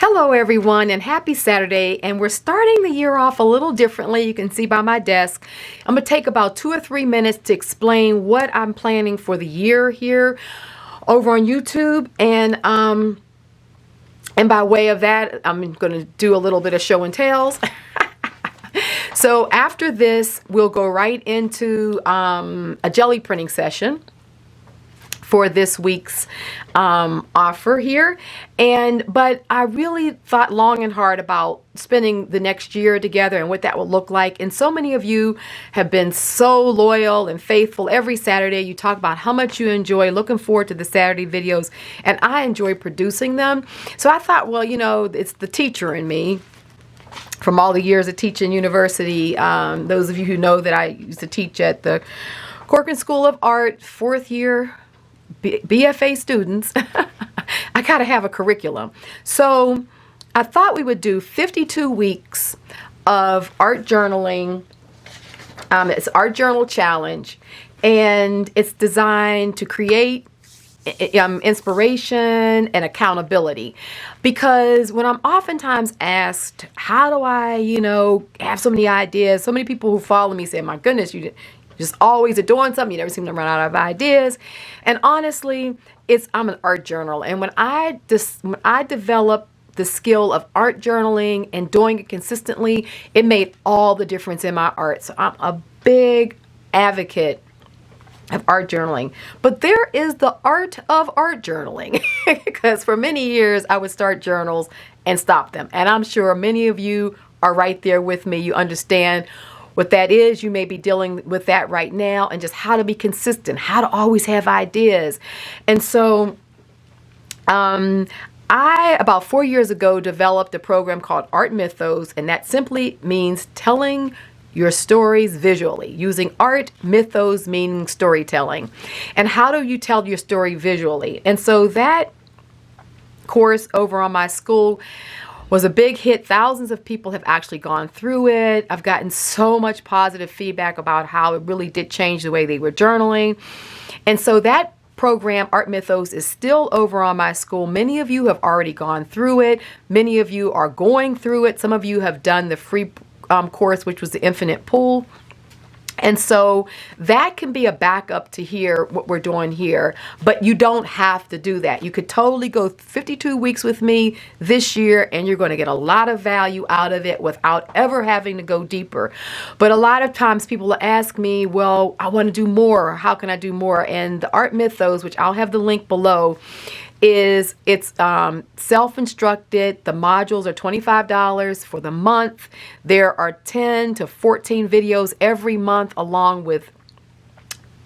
Hello everyone and happy Saturday, and we're starting the year off a little differently. You can see by my desk. I'm going to take about 2 or 3 minutes to explain what I'm planning for the year here over on YouTube, and by way of that I'm going to do a little bit of show and tells. So after this we'll go right into a jelly printing session for this week's offer here, but I really thought long and hard about spending the next year together and what that will look like. And so many of you have been so loyal and faithful. Every Saturday you talk about how much you enjoy looking forward to the Saturday videos, and I enjoy producing them. So I thought, well, you know, it's the teacher in me from all the years of teaching university. Those of you who know that I used to teach at the Corcoran School of Art, 4th year BFA students. I gotta have a curriculum. So I thought we would do 52 weeks of art journaling. It's Art Journal Challenge, and it's designed to create inspiration and accountability. Because when I'm oftentimes asked, how do I, have so many ideas? So many people who follow me say, my goodness, you just always are doing something. You never seem to run out of ideas. And honestly, I'm an art journal. And when I developed the skill of art journaling and doing it consistently, it made all the difference in my art. So I'm a big advocate of art journaling. But there is the art of art journaling, because for many years I would start journals and stop them. And I'm sure many of you are right there with me. You understand what that is. You may be dealing with that right now, and just how to be consistent, how to always have ideas. And so I, about 4 years ago, developed a program called ArtMythos, and that simply means telling your stories visually, using art, mythos meaning storytelling. And how do you tell your story visually? And so that course over on my school was a big hit. Thousands of people have actually gone through it. I've gotten so much positive feedback about how it really did change the way they were journaling. And so that program, ArtMythos, is still over on my school. Many of you have already gone through it. Many of you are going through it. Some of you have done the free course, which was the Infinite Pool. And so that can be a backup to here, what we're doing here, but you don't have to do that. You could totally go 52 weeks with me this year, and you're going to get a lot of value out of it without ever having to go deeper. But a lot of times people will ask me, well, I want to do more. How can I do more? And the Art Mythos, which I'll have the link below, it's self-instructed. The modules are $25 for the month. There are 10 to 14 videos every month, along with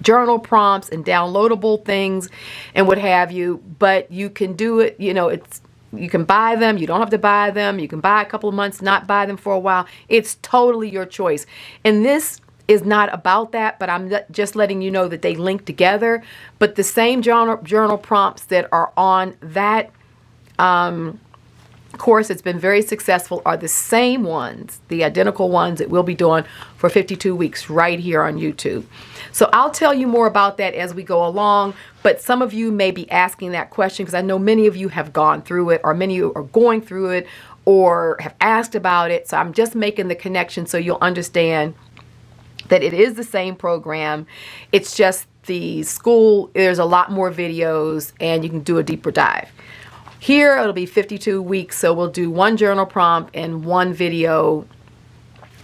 journal prompts and downloadable things and what have you. But you can do it, you can buy them. You don't have to buy them. You can buy a couple of months, not buy them for a while. It's totally your choice. And this is not about that, but I'm just letting you know that they link together. But the same journal prompts that are on that course that's been very successful are the same ones, the identical ones that we'll be doing for 52 weeks right here on YouTube. So I'll tell you more about that as we go along, but some of you may be asking that question because I know many of you have gone through it, or many of you are going through it, or have asked about it. So I'm just making the connection so you'll understand that it is the same program. It's just the school, there's a lot more videos and you can do a deeper dive. Here it'll be 52 weeks, so we'll do one journal prompt and one video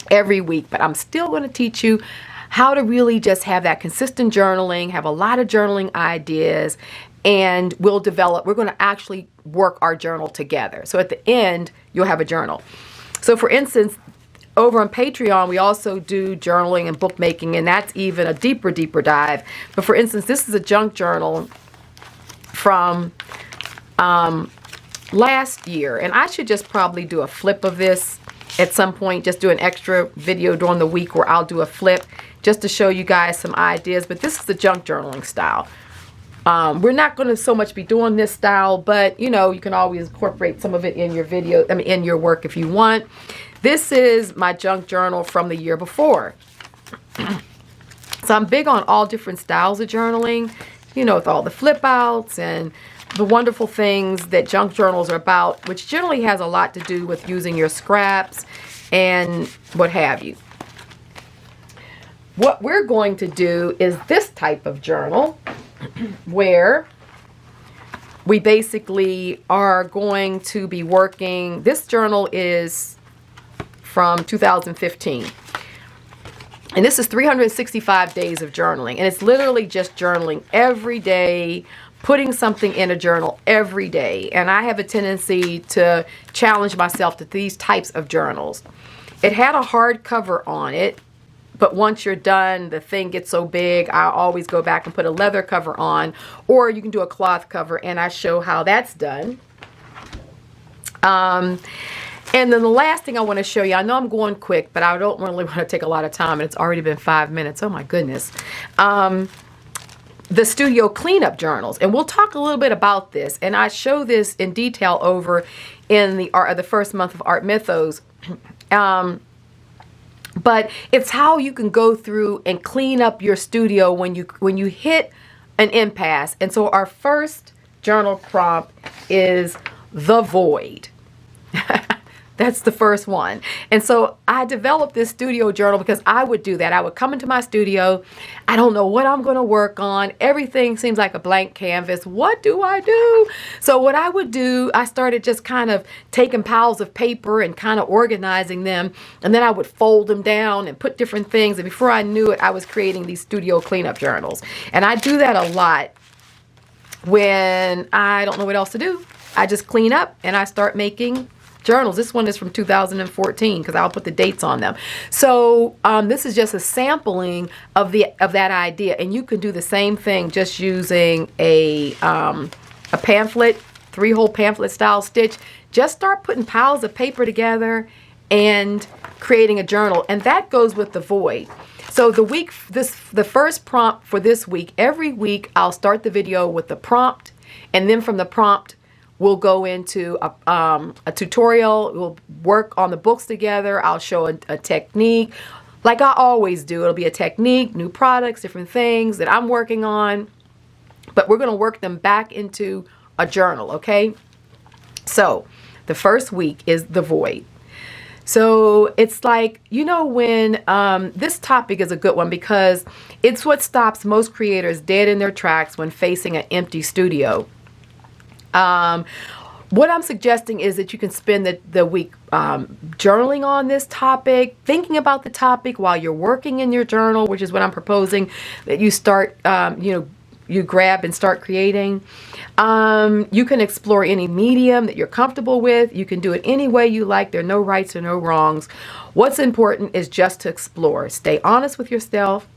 every week. But I'm still going to teach you how to really just have that consistent journaling, have a lot of journaling ideas, and we're going to actually work our journal together. So at the end, you'll have a journal. So for instance, over on Patreon, we also do journaling and bookmaking, and that's even a deeper dive. But for instance, this is a junk journal from last year, and I should just probably do a flip of this at some point, just do an extra video during the week where I'll do a flip just to show you guys some ideas. But this is the junk journaling style. We're not going to so much be doing this style, but you can always incorporate some of it in your video, in your work if you want. This is my junk journal from the year before. So I'm big on all different styles of journaling, with all the flip outs and the wonderful things that junk journals are about, which generally has a lot to do with using your scraps and what have you. What we're going to do is this type of journal where we basically are going to be working. This journal is from 2015. And this is 365 days of journaling. And it's literally just journaling every day, putting something in a journal every day. And I have a tendency to challenge myself to these types of journals. It had a hardcover on it, but once you're done, the thing gets so big, I always go back and put a leather cover on, or you can do a cloth cover, and I show how that's done. And then the last thing I want to show you, I know I'm going quick, but I don't really want to take a lot of time, and it's already been 5 minutes. Oh my goodness. The studio cleanup journals, and we'll talk a little bit about this, and I show this in detail over in the first month of Art Mythos. But it's how you can go through and clean up your studio when you hit an impasse. And so our first journal prompt is the void. That's the first one. And so I developed this studio journal because I would do that. I would come into my studio. I don't know what I'm going to work on. Everything seems like a blank canvas. What do I do? So what I would do, I started just kind of taking piles of paper and kind of organizing them. And then I would fold them down and put different things. And before I knew it, I was creating these studio cleanup journals. And I do that a lot when I don't know what else to do. I just clean up and I start making journals. This one is from 2014 because I'll put the dates on them. So this is just a sampling of that idea, and you can do the same thing just using a pamphlet, 3-hole pamphlet style stitch. Just start putting piles of paper together and creating a journal, and that goes with the void. So the first prompt for this week, every week I'll start the video with the prompt, and then from the prompt we'll go into a tutorial. We'll work on the books together. I'll show a technique like I always do. It'll be a technique, new products, different things that I'm working on, but we're going to work them back into a journal, okay? So the first week is the void. So it's like, you know, when this topic is a good one because it's what stops most creators dead in their tracks when facing an empty studio. What I'm suggesting is that you can spend the week journaling on this topic, thinking about the topic while you're working in your journal, which is what I'm proposing, that you start, you grab and start creating. You can explore any medium that you're comfortable with. You can do it any way you like. There are no rights or no wrongs. What's important is just to explore. Stay honest with yourself.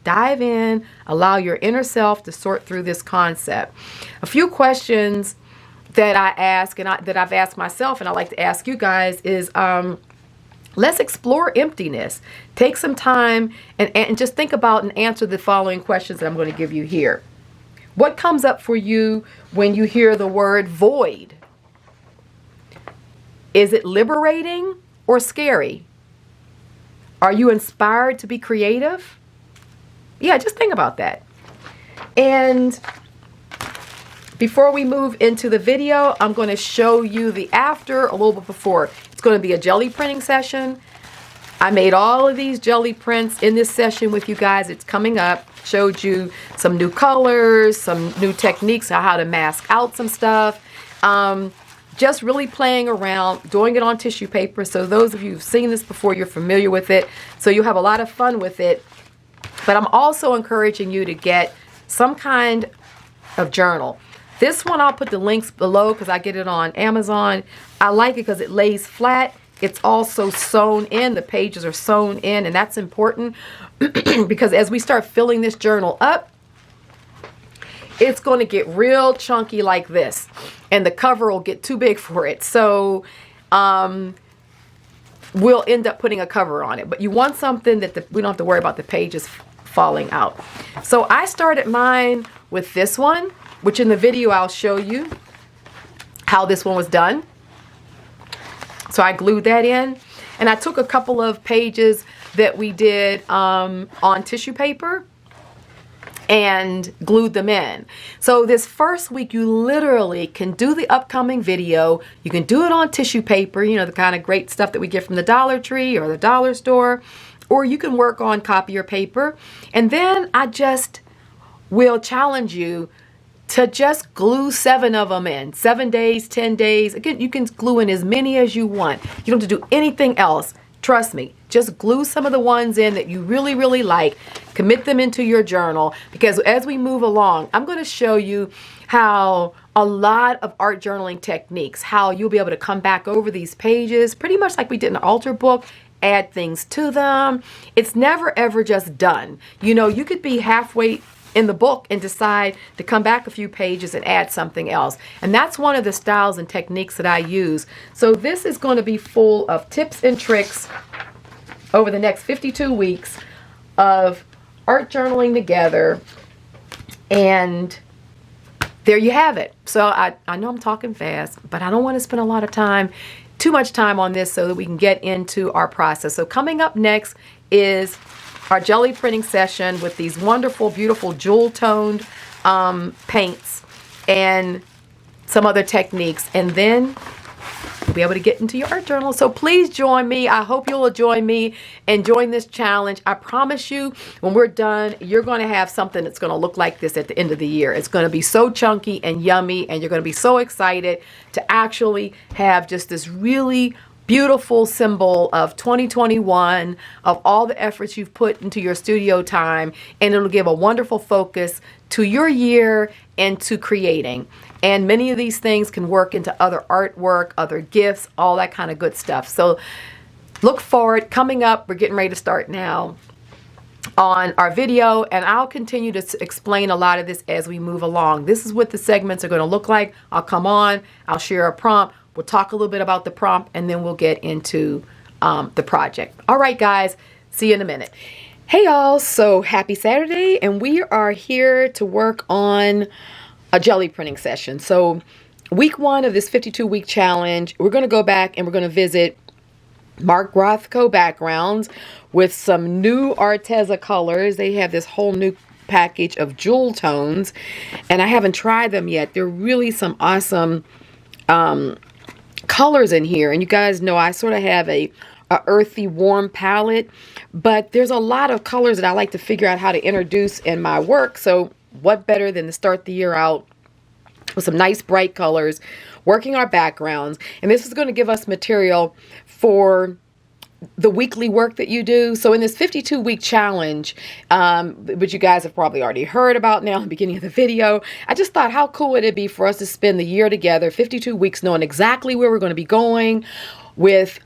Dive in, allow your inner self to sort through this concept. A few questions that I ask and that I've asked myself and I like to ask you guys is, let's explore emptiness. Take some time and just think about and answer the following questions that I'm going to give you here. What comes up for you when you hear the word void? Is it liberating or scary? Are you inspired to be creative? Yeah, just think about that. And before we move into the video, I'm going to show you the after a little bit before. It's going to be a jelly printing session. I made all of these jelly prints in this session with you guys. It's coming up. Showed you some new colors, some new techniques on how to mask out some stuff. Just really playing around, doing it on tissue paper. So those of you who've seen this before, you're familiar with it. So you'll have a lot of fun with it. But I'm also encouraging you to get some kind of journal. This one, I'll put the links below because I get it on Amazon. I like it because it lays flat. It's also sewn in. The pages are sewn in, and that's important because as we start filling this journal up, it's going to get real chunky like this, and the cover will get too big for it. So we'll end up putting a cover on it. But you want something that we don't have to worry about the pages falling out. So I started mine with this one, which in the video I'll show you how this one was done. So I glued that in, and I took a couple of pages that we did on tissue paper, and glued them in. So this first week you literally can do the upcoming video. You can do it on tissue paper, you know, the kind of great stuff that we get from the Dollar Tree or the dollar store, or you can work on copier paper. And then I just will challenge you to just glue 7 of them in. 7 days, 10 days. Again, you can glue in as many as you want. You don't have to do anything else. Trust me, just glue some of the ones in that you really, really like. Commit them into your journal, because as we move along, I'm going to show you how a lot of art journaling techniques, how you'll be able to come back over these pages, pretty much like we did in the altar book, add things to them. It's never ever just done. You know, you could be halfway in the book and decide to come back a few pages and add something else. And that's one of the styles and techniques that I use. So this is going to be full of tips and tricks over the next 52 weeks of art journaling together. And there you have it. So I know I'm talking fast, but I don't want to spend a lot of time, too much time on this, so that we can get into our process. So coming up next is our Gelli printing session with these wonderful, beautiful jewel-toned paints and some other techniques. And then you'll be able to get into your art journal. So please join me. I hope you'll join me and join this challenge. I promise you, when we're done, you're going to have something that's going to look like this at the end of the year. It's going to be so chunky and yummy, and you're going to be so excited to actually have just this really beautiful symbol of 2021, of all the efforts you've put into your studio time, and it'll give a wonderful focus to your year and to creating. And many of these things can work into other artwork, other gifts, all that kind of good stuff. So look forward. Coming up, we're getting ready to start now on our video, and I'll continue to explain a lot of this as we move along. This is what the segments are going to look like. I'll come on, I'll share a prompt, we'll talk a little bit about the prompt, and then we'll get into the project. All right, guys, see you in a minute. Hey, y'all, so happy Saturday, and we are here to work on a Gelli printing session. So week 1 of this 52-week challenge, we're going to go back and we're going to visit Mark Rothko backgrounds with some new Arteza colors. They have this whole new package of jewel tones, and I haven't tried them yet. They're really some awesome colors in here. And you guys know I sort of have a earthy, warm palette, but there's a lot of colors that I like to figure out how to introduce in my work. So what better than to start the year out with some nice bright colors, working our backgrounds. And this is going to give us material for the weekly work that you do. So in this 52-week challenge, which you guys have probably already heard about now in the beginning of the video, I just thought how cool would it be for us to spend the year together, 52 weeks, knowing exactly where we're going to be going with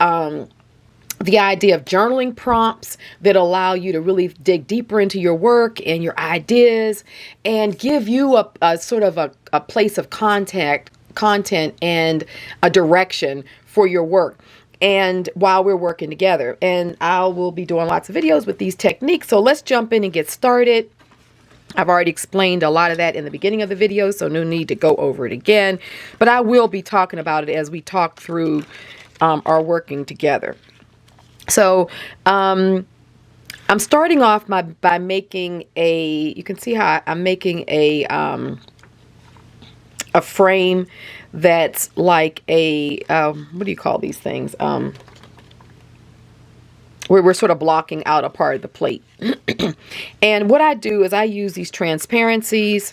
the idea of journaling prompts that allow you to really dig deeper into your work and your ideas and give you a sort of a place of content and a direction for your work. And while we're working together, and I will be doing lots of videos with these techniques. So let's jump in and get started. I've already explained a lot of that in the beginning of the video, so no need to go over it again, but I will be talking about it as we talk through our working together. So I'm starting off by making you can see how I'm making a frame that's like a, what do you call these things? Where we're sort of blocking out a part of the plate. And what I do is I use these transparencies.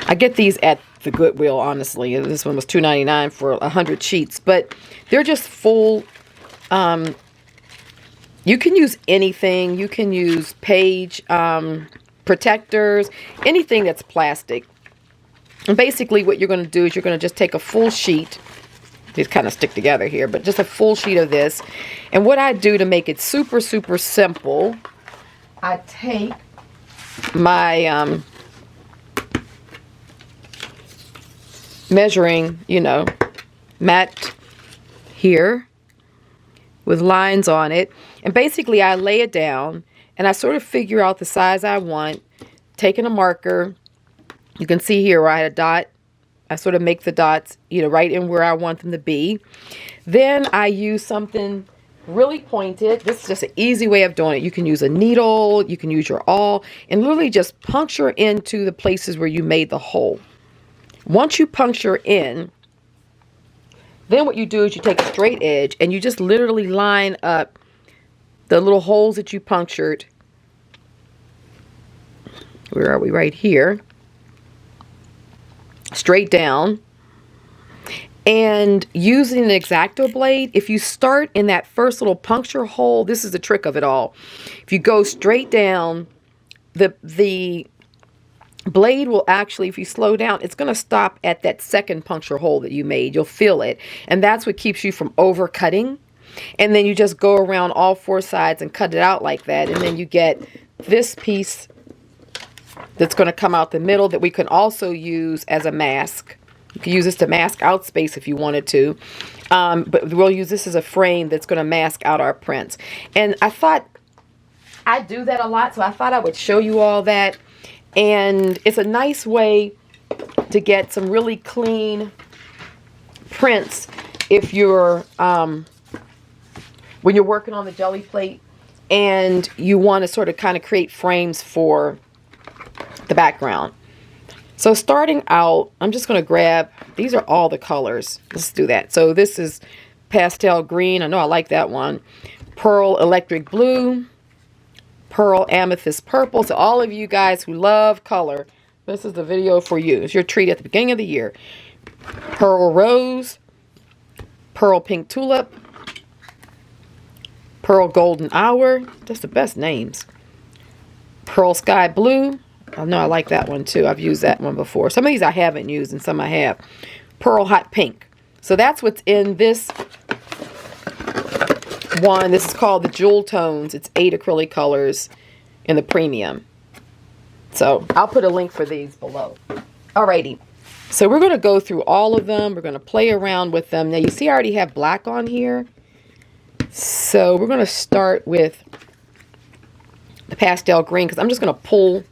I get these at the Goodwill, honestly. This one was $2.99 for 100 sheets, but they're just full. You can use anything. You can use page protectors, anything that's plastic. And basically what you're going to do is you're going to just take a full sheet. These kind of stick together here, but just a full sheet of this. And what I do to make it super, super simple, I take my measuring, mat here with lines on it. And basically I lay it down and I sort of figure out the size I want, taking a marker. You can see here where I had a dot. I sort of make the dots, right in where I want them to be. Then I use something really pointed. This is just an easy way of doing it. You can use a needle, you can use your awl, and literally just puncture into the places where you made the hole. Once you puncture in, then what you do is you take a straight edge and you just literally line up the little holes that you punctured. Where are we? Right here. Straight down. And using an X-Acto blade, if you start in that first little puncture hole, this is the trick of it all. If you go straight down, the blade will actually, if you slow down, it's going to stop at that second puncture hole that you made. You'll feel it. And that's what keeps you from over cutting. And then you just go around all four sides and cut it out like that. And then you get this piece that's going to come out the middle that we can also use as a mask. You can use this to mask out space if you wanted to. But we'll use this as a frame that's going to mask out our prints. And I thought I do that a lot, so I thought I would show you all that. And it's a nice way to get some really clean prints if you're when you're working on the Gelli plate and you want to sort of kind of create frames for the background. So starting out, I'm just going to grab, these are all the colors. Let's do that. So this is pastel green. I know I like that one. Pearl electric blue. Pearl amethyst purple. So all of you guys who love color, this is the video for you. It's your treat at the beginning of the year. Pearl rose. Pearl pink tulip. Pearl golden hour. That's the best names. Pearl sky blue. I know I like that one too. I've used that one before. Some of these I haven't used and some I have. Pearl hot pink. So that's what's in this one. This is called the Jewel Tones. It's 8 acrylic colors in the premium. So I'll put a link for these below. Alrighty. So we're going to go through all of them. We're going to play around with them. Now you see I already have black on here. So we're going to start with the pastel green because I'm just going to pull.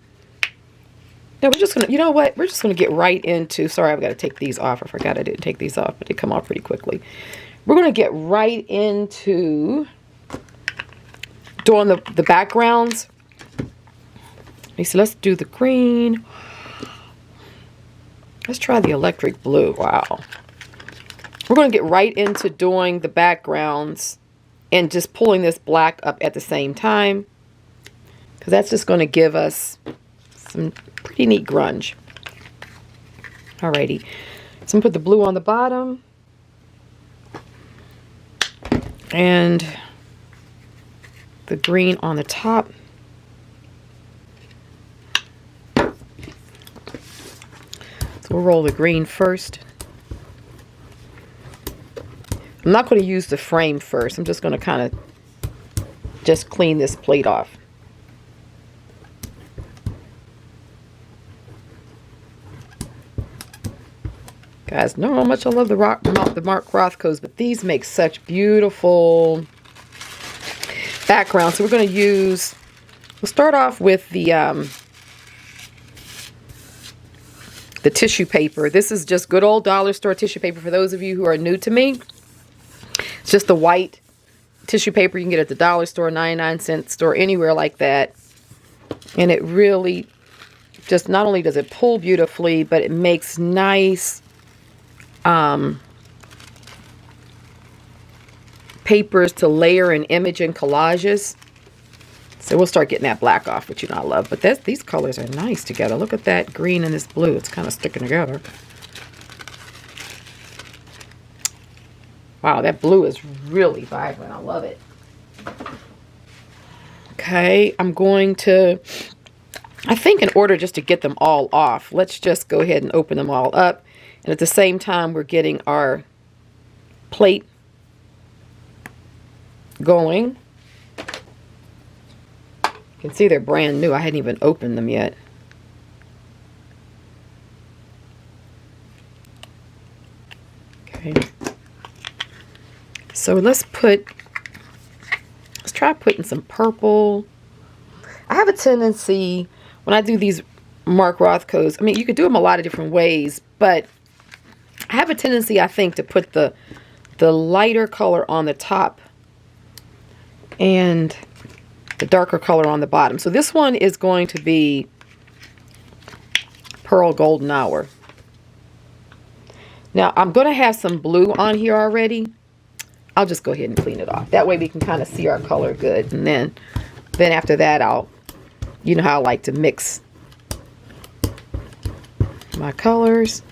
No, we're just going to, you know what? We're just going to get right into, sorry, I've got to take these off. I forgot I didn't take these off, but they come off pretty quickly. We're going to get right into doing the backgrounds. So let's do the green. Let's try the electric blue. Wow. We're going to get right into doing the backgrounds and just pulling this black up at the same time, because that's just going to give us some pretty neat grunge. Alrighty. So I'm going to put the blue on the bottom. And the green on the top. So we'll roll the green first. I'm not going to use the frame first. I'm just going to kind of just clean this plate off. Guys, know how much I love the Mark Rothkos, but these make such beautiful backgrounds. So we're going to use, we'll start off with the tissue paper. This is just good old dollar store tissue paper for those of you who are new to me. It's just the white tissue paper you can get at the dollar store, 99-cent store, anywhere like that. And it really just, not only does it pull beautifully, but it makes nice papers to layer and image in collages. So we'll start getting that black off, which you know I love. But these colors are nice together. Look at that green and this blue. It's kind of sticking together. Wow, that blue is really vibrant. I love it. Okay, I'm going to, I think in order just to get them all off, let's just go ahead and open them all up. And at the same time, we're getting our plate going. You can see they're brand new. I hadn't even opened them yet. Okay. So let's try putting some purple. I have a tendency when I do these Mark Rothkos, I mean, you could do them a lot of different ways, but I have a tendency, I think, to put the lighter color on the top and the darker color on the bottom. So this one is going to be Pearl Golden Hour. Now I'm going to have some blue on here already. I'll just go ahead and clean it off. That way we can kind of see our color good. And then after that, you know how I like to mix my colors.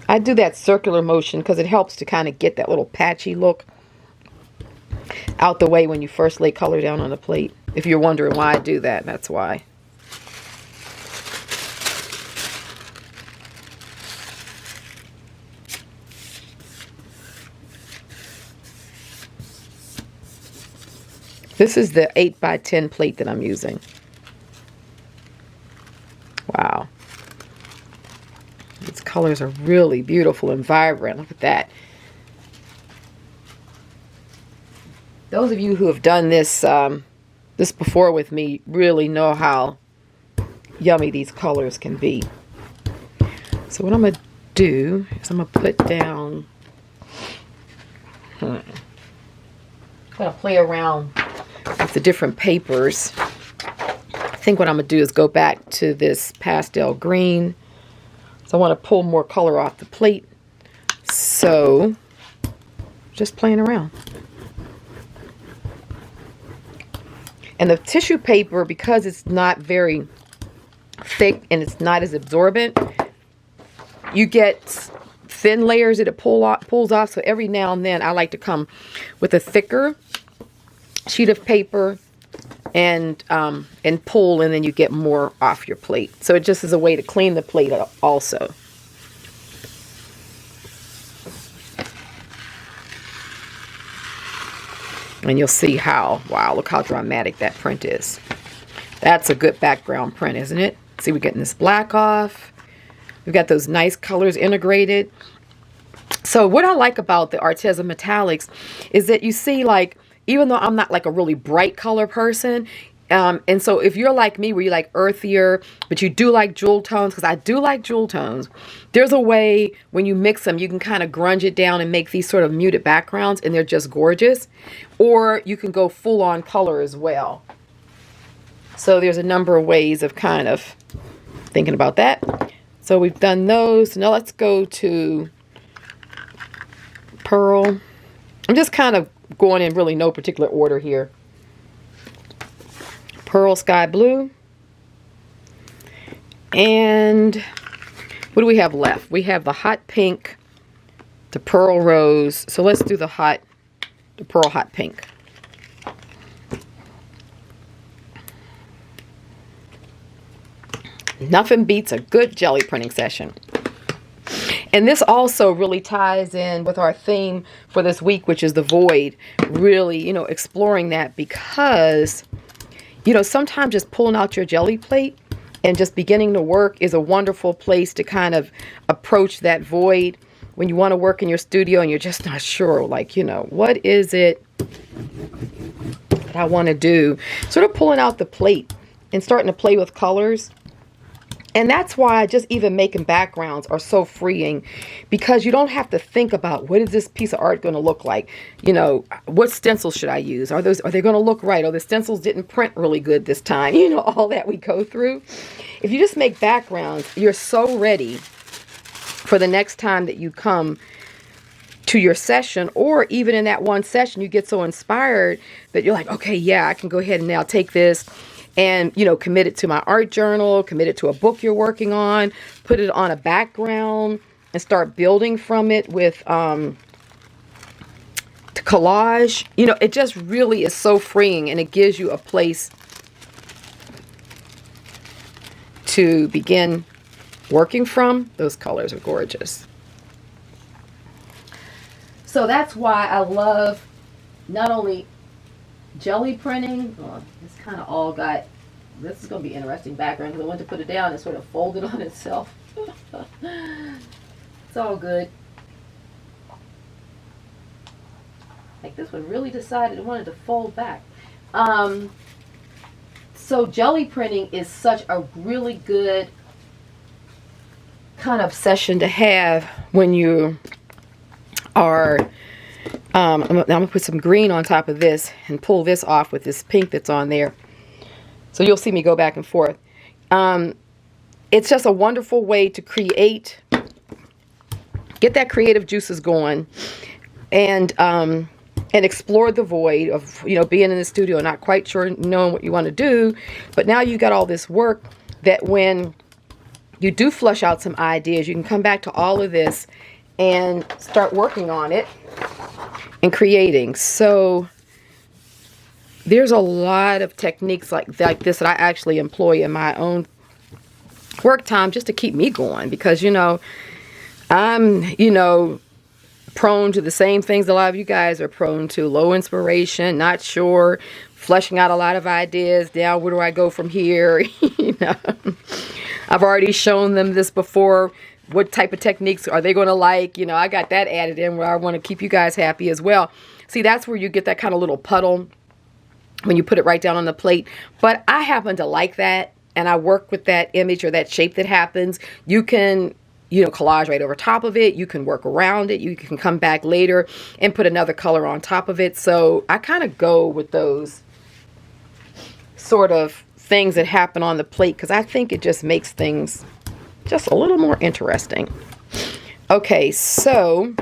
I do that circular motion because it helps to kind of get that little patchy look out the way when you first lay color down on the plate. If you're wondering why I do that, that's why. This is the 8x10 plate that I'm using. Wow. These colors are really beautiful and vibrant. Look at that. Those of you who have done this this before with me really know how yummy these colors can be. So what I'm going to do is I'm going to put down, I'm going to play around with the different papers. I think what I'm going to do is go back to this pastel green. So I want to pull more color off the plate. So just playing around. And the tissue paper, because it's not very thick and it's not as absorbent, you get thin layers that it pulls off. So every now and then I like to come with a thicker sheet of paper and pull, and then you get more off your plate. So it just is a way to clean the plate up also. And you'll see how, wow, look how dramatic that print is. That's a good background print, isn't it? See, we're getting this black off. We've got those nice colors integrated. So what I like about the Arteza Metallics is that you see, like, even though I'm not like a really bright color person, and so if you're like me where you like earthier, but you do like jewel tones, because I do like jewel tones, there's a way when you mix them, you can kind of grunge it down and make these sort of muted backgrounds, and they're just gorgeous. Or you can go full on color as well. So there's a number of ways of kind of thinking about that. So we've done those. Now let's go to Pearl. I'm just kind of going in really no particular order here. Pearl Sky Blue. And what do we have left? We have the Hot Pink, the Pearl Rose. So let's do the Pearl Hot Pink. Nothing beats a good jelly printing session. And this also really ties in with our theme for this week, which is the void. Really, you know, exploring that, because, you know, sometimes just pulling out your jelly plate and just beginning to work is a wonderful place to kind of approach that void when you want to work in your studio and you're just not sure, like, you know, what is it that I want to do? Sort of pulling out the plate and starting to play with colors. And that's why just even making backgrounds are so freeing, because you don't have to think about what is this piece of art going to look like? You know, what stencils should I use? Are they going to look right? Oh, the stencils didn't print really good this time. You know, all that we go through. If you just make backgrounds, you're so ready for the next time that you come to your session, or even in that one session, you get so inspired that you're like, okay, yeah, I can go ahead and now take this and, you know, commit it to my art journal, commit it to a book you're working on, put it on a background, and start building from it with collage. You know, it just really is so freeing, and it gives you a place to begin working from. Those colors are gorgeous. So that's why I love not only jelly printing. Oh, it's kind of all got, this is going to be interesting background because I went to put it down and sort of folded on itself. It's all good. Like this one really decided it wanted to fold back. So jelly printing is such a really good kind of session to have when you are, I'm gonna put some green on top of this and pull this off with this pink that's on there. So you'll see me go back and forth. It's just a wonderful way to create, get that creative juices going, and explore the void of, you know, being in the studio, not quite sure knowing what you want to do. But now you got all this work that when you do flush out some ideas, you can come back to all of this and start working on it and creating. So there's a lot of techniques like this that I actually employ in my own work time just to keep me going, because, you know, I'm, you know, prone to the same things a lot of you guys are prone to. Low inspiration, not sure, fleshing out a lot of ideas. Now, where do I go from here? You know, I've already shown them this before. What type of techniques are they going to like? You know, I got that added in where I want to keep you guys happy as well. See, that's where you get that kind of little puddle when you put it right down on the plate. But I happen to like that, and I work with that image or that shape that happens. You can, you know, collage right over top of it. You can work around it. You can come back later and put another color on top of it. So I kind of go with those sort of things that happen on the plate because I think it just makes things just a little more interesting. Okay, so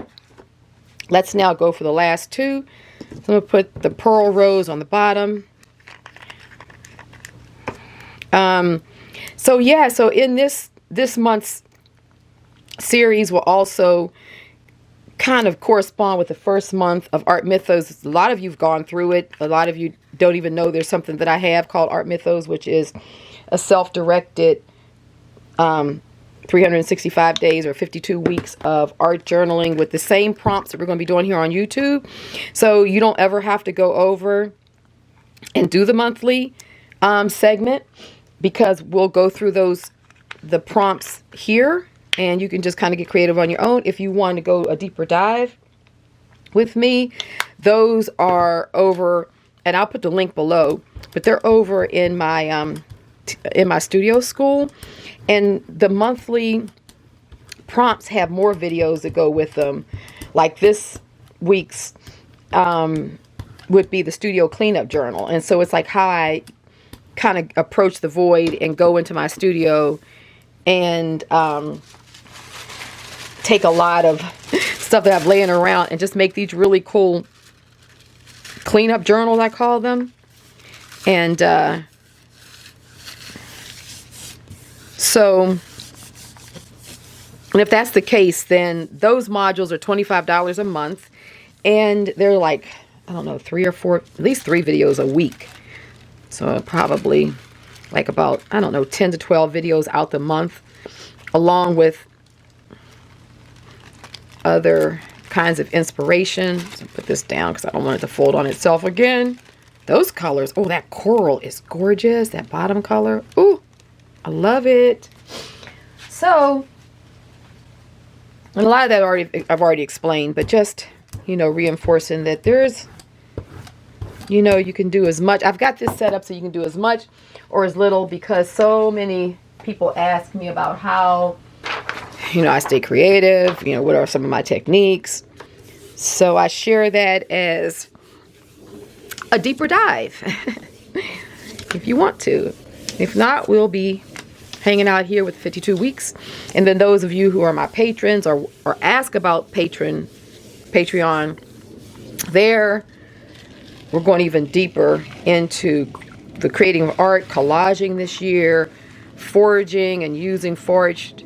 let's now go for the last two. So I'm going to put the Pearl Rose on the bottom. So yeah, so in this month's series will also kind of correspond with the first month of Art Mythos. A lot of you've gone through it. A lot of you don't even know there's something that I have called Art Mythos, which is a self-directed 365 days or 52 weeks of art journaling with the same prompts that we're going to be doing here on YouTube. So you don't ever have to go over and do the monthly segment, because we'll go through the prompts here, and you can just kind of get creative on your own. If you want to go a deeper dive with me, those are over, and I'll put the link below, but they're over in my studio school. And the monthly prompts have more videos that go with them. Like this week's would be the studio cleanup journal. And so it's like how I kind of approach the void and go into my studio and take a lot of stuff that I've laying around and just make these really cool cleanup journals, I call them. And so, and if that's the case, then those modules are $25 a month, and they're like, I don't know, 3 or 4, at least 3 videos a week. So probably like about, I don't know, 10 to 12 videos out the month, along with other kinds of inspiration. So put this down because I don't want it to fold on itself again. Those colors, oh, that coral is gorgeous. That bottom color, ooh, I love it. So, and a lot of that I've already explained, but just, you know, reinforcing that there's, you know, you can do as much. I've got this set up so you can do as much or as little, because so many people ask me about how, you know, I stay creative, you know, what are some of my techniques. So I share that as a deeper dive if you want to. If not, we'll be hanging out here with 52 weeks. And then those of you who are my patrons or ask about Patreon, there we're going even deeper into the creating of art, collaging this year, foraging and using foraged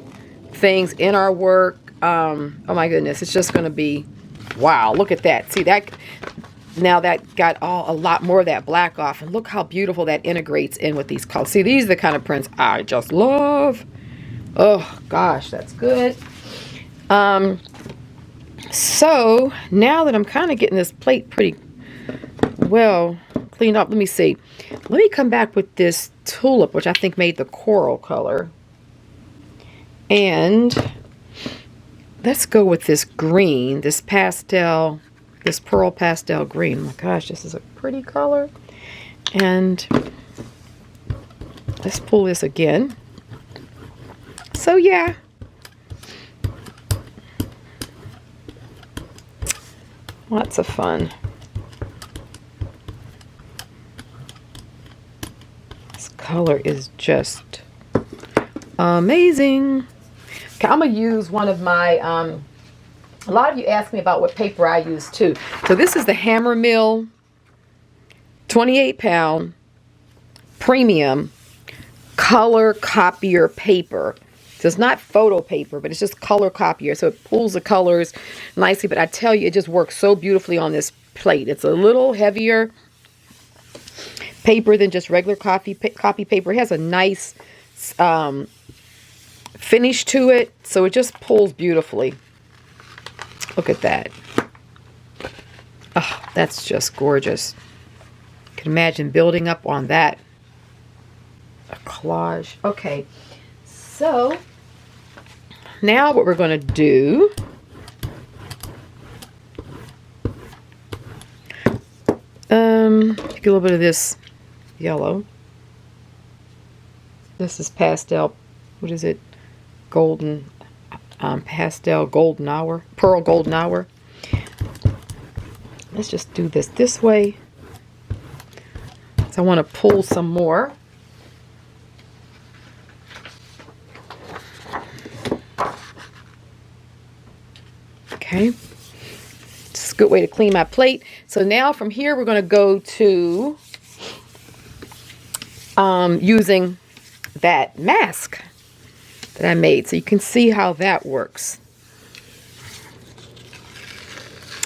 things in our work. Oh my goodness, it's just going to be, wow, look at that. See that? Now that got a lot more of that black off, and look how beautiful that integrates in with these colors. See, these are the kind of prints I just love. Oh gosh, that's good. So now that I'm kind of getting this plate pretty well cleaned up, let me see. Let me come back with this tulip, which I think made the coral color. And let's go with this green, this pastel, this pearl pastel green. Oh my gosh, this is a pretty color. And let's pull this again. So yeah. Lots of fun. This color is just amazing. Okay, I'm going to use one of my, a lot of you ask me about what paper I use too. So this is the Hammer Mill 28-pound premium color copier paper. So it's not photo paper, but it's just color copier. So it pulls the colors nicely. But I tell you, it just works so beautifully on this plate. It's a little heavier paper than just regular copy paper. It has a nice finish to it. So it just pulls beautifully. Look at that. Oh, that's just gorgeous. You can imagine building up on that. A collage. Okay. So now what we're going to do, take a little bit of this yellow. This is pastel, what is it? Golden, pastel golden hour, pearl golden hour. Let's just do this way. So I want to pull some more. Okay, it's a good way to clean my plate. So now from here we're going to go to using that mask that I made, so you can see how that works.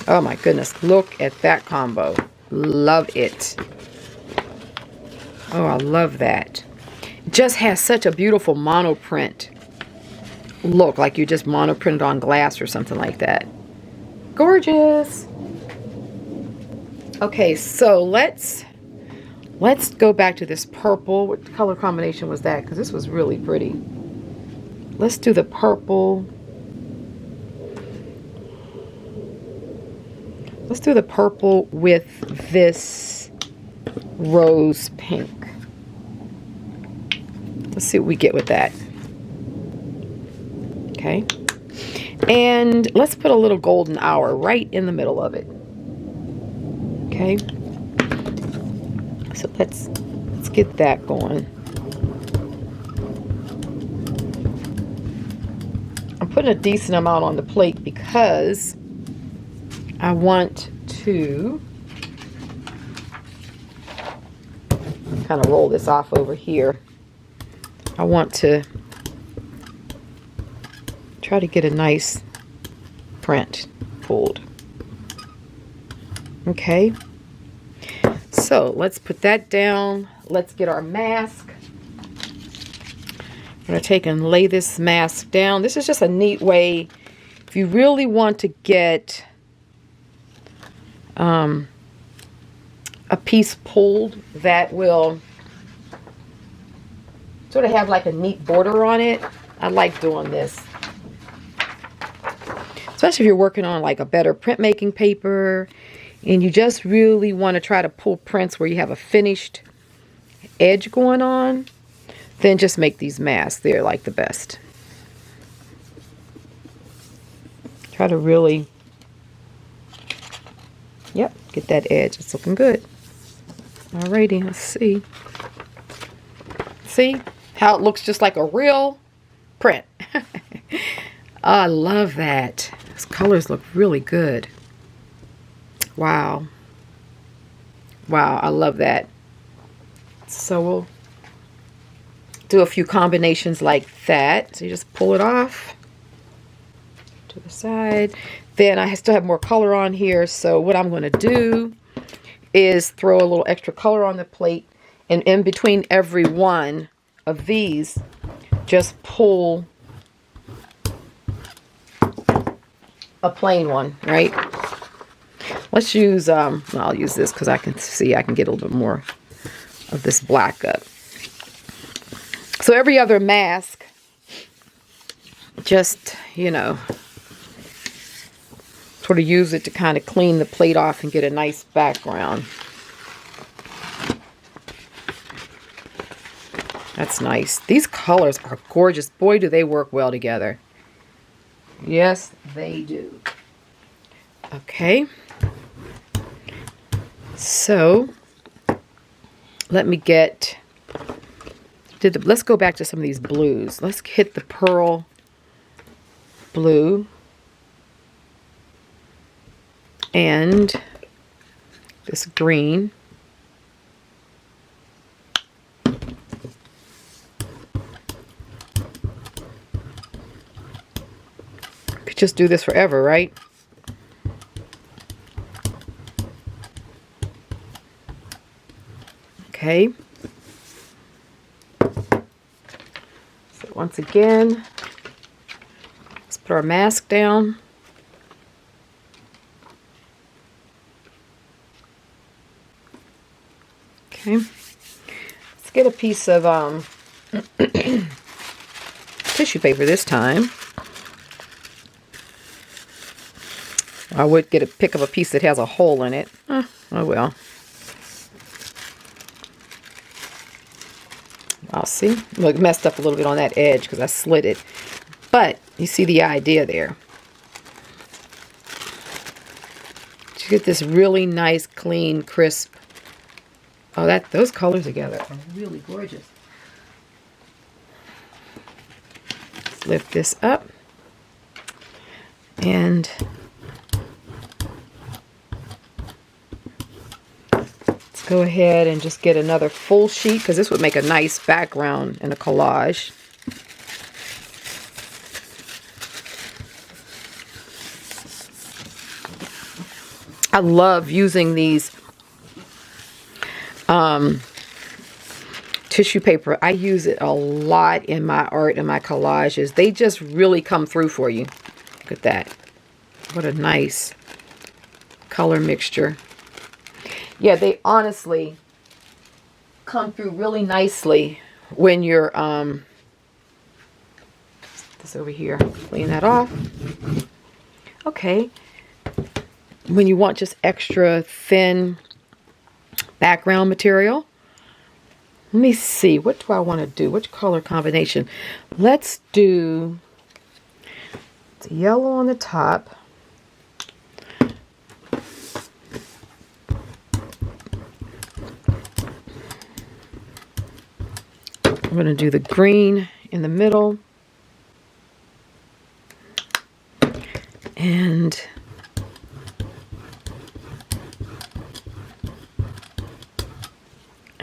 Oh my goodness, look at that combo. Love it. Oh, I love that. It just has such a beautiful monoprint look, like you just monoprinted on glass or something like that. Gorgeous. Okay, so let's go back to this purple. What color combination was that? Because this was really pretty. Let's do the purple. Let's do the purple with this rose pink. Let's see what we get with that. Okay. And let's put a little golden hour right in the middle of it. Okay. So let's get that going. I'm putting a decent amount on the plate because I want to kind of roll this off over here. I want to try to get a nice print pulled. Okay, so let's put that down. Let's get our mask. I'm going to take and lay this mask down. This is just a neat way, if you really want to get a piece pulled that will sort of have like a neat border on it. I like doing this. Especially if you're working on like a better printmaking paper and you just really want to try to pull prints where you have a finished edge going on, then just make these masks. They're like the best. Try to really, yep, get that edge. It's looking good. Alrighty, let's see. See how it looks just like a real print. I love that. Those colors look really good. Wow. Wow, I love that. So we'll do a few combinations like that. So you just pull it off to the side. Then I still have more color on here. So what I'm going to do is throw a little extra color on the plate. And in between every one of these, just pull a plain one, right? Let's use, I'll use this because I can see I can get a little bit more of this black up. So every other mask, just, you know, sort of use it to kind of clean the plate off and get a nice background. That's nice. These colors are gorgeous. Boy, do they work well together. Yes, they do. Okay. So let me get, let's go back to some of these blues. Let's hit the pearl blue and this green. Could just do this forever, right? Okay. So once again, let's put our mask down. Okay. Let's get a piece of tissue paper this time. I would pick up a piece that has a hole in it. Oh well. I'll see. Look, messed up a little bit on that edge because I slid it. But you see the idea there. You get this really nice, clean, crisp. Oh, those colors together are really gorgeous. Let's lift this up. And go ahead and just get another full sheet because this would make a nice background in a collage. I love using these tissue paper. I use it a lot in my art and my collages. They just really come through for you. Look at that. What a nice color mixture. Yeah, they honestly come through really nicely when you're, this over here, clean that off. Okay. When you want just extra thin background material. Let me see, what do I want to do? Which color combination? Let's do the yellow on the top. I'm going to do the green in the middle. And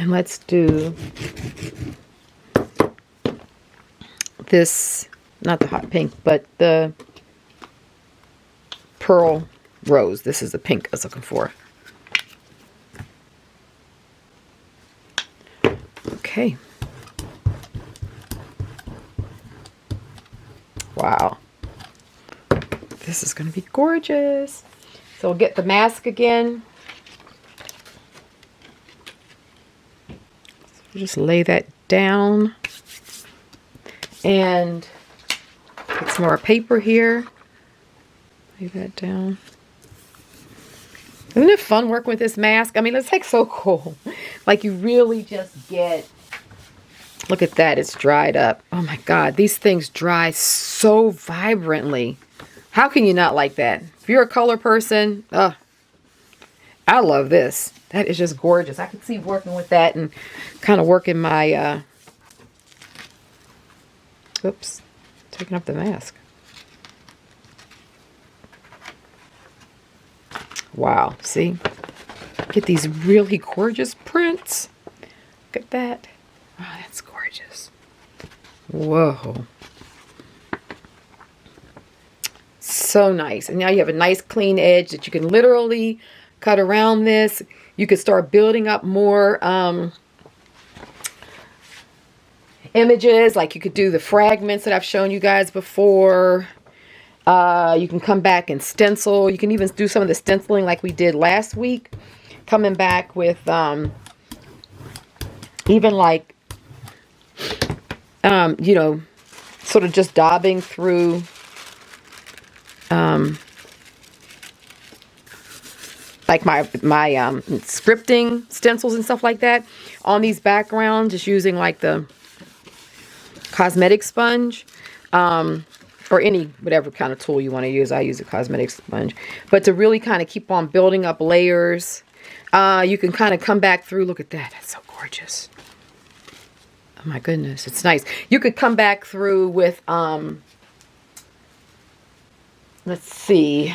let's do this, not the hot pink, but the pearl rose. This is the pink I was looking for. Okay. Wow. This is going to be gorgeous. So we'll get the mask again. So just lay that down. And get some more paper here. Lay that down. Isn't it fun working with this mask? I mean, it's like so cool. Like you really just get, look at that, it's dried up. Oh my God, these things dry so vibrantly. How can you not like that? If you're a color person, I love this. That is just gorgeous. I can see working with that and kind of working my, oops, taking off the mask. Wow, see? Get these really gorgeous prints. Look at that. Oh, that's gorgeous. Whoa. So nice. And now you have a nice clean edge that you can literally cut around this. You could start building up more images. Like you could do the fragments that I've shown you guys before. You can come back and stencil. You can even do some of the stenciling like we did last week. Coming back with even like, you know, sort of just daubing through like my scripting stencils and stuff like that on these backgrounds, just using like the cosmetic sponge. Or any, whatever kind of tool you want to use. I use a cosmetic sponge. But to really kind of keep on building up layers. You can kind of come back through. Look at that. That's so gorgeous. Oh my goodness, it's nice. You could come back through with, let's see,